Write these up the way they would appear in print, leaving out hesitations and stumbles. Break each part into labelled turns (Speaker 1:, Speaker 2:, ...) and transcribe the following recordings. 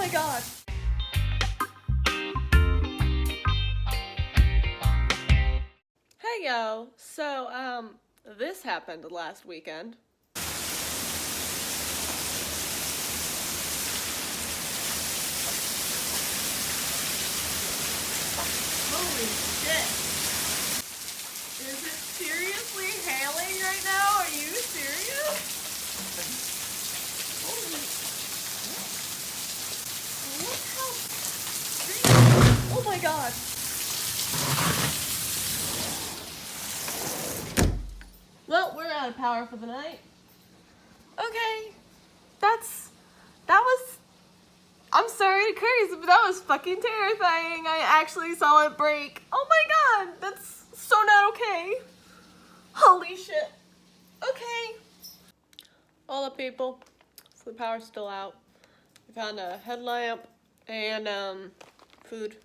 Speaker 1: my god! Hey yo, so this happened last weekend. Holy shit! Is it seriously hailing right now? Are you serious? Holy... Look how... Oh my god! Well, we're out of power for the night. Okay. I'm sorry to curse, but that was fucking terrifying. I actually saw it break. Oh my god, that's so not okay. Holy shit. Okay. All up, people. So the power's still out. I found a headlamp and food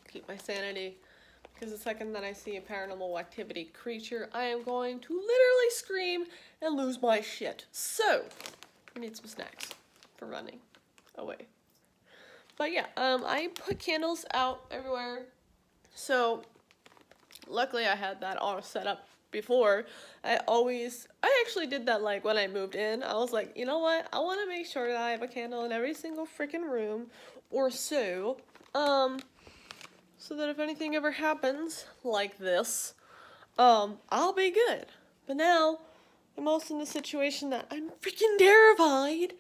Speaker 1: to keep my sanity. Because the second that I see a paranormal activity creature, I am going to literally scream and lose my shit. So, I need some snacks for running away. But yeah, I put candles out everywhere. So, luckily I had that all set up before. I actually did that like when I moved in. I was like, you know what? I want to make sure that I have a candle in every single freaking room or so. So that if anything ever happens like this, I'll be good. But now, I'm also in the situation that I'm freaking terrified,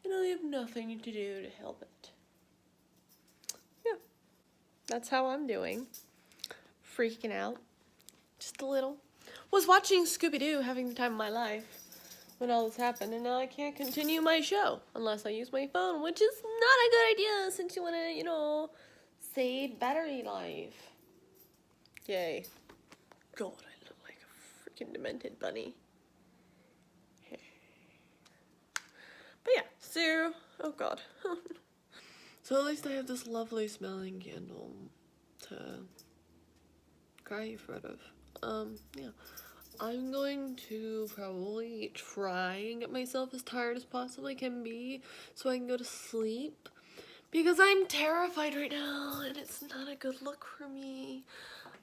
Speaker 1: and I have nothing to do to help it. Yeah, that's how I'm doing. Freaking out. Just a little. Was watching Scooby Doo, having the time of my life, when all this happened, and now I can't continue my show unless I use my phone, which is not a good idea since you want to, save battery life. Yay. God, I look like a freaking demented bunny. But yeah, so, oh god. So at least I have this lovely smelling candle to cry in front of. Yeah. I'm going to probably try and get myself as tired as possibly can be so I can go to sleep. Because I'm terrified right now, and it's not a good look for me.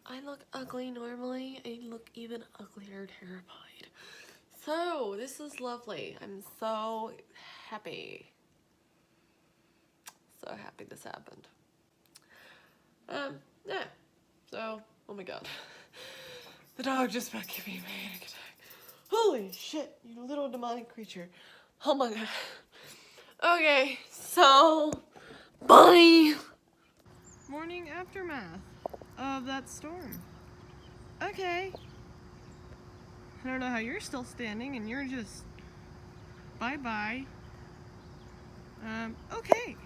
Speaker 1: I look ugly normally. I look even uglier terrified. So, this is lovely. I'm so happy. So happy this happened. Yeah. So, oh my god. The dog just about gave me a panic attack. Holy shit, you little demonic creature. Oh my god. Okay, so... Bye! Morning aftermath of that storm. Okay. I don't know how you're still standing and you're just bye-bye. Okay.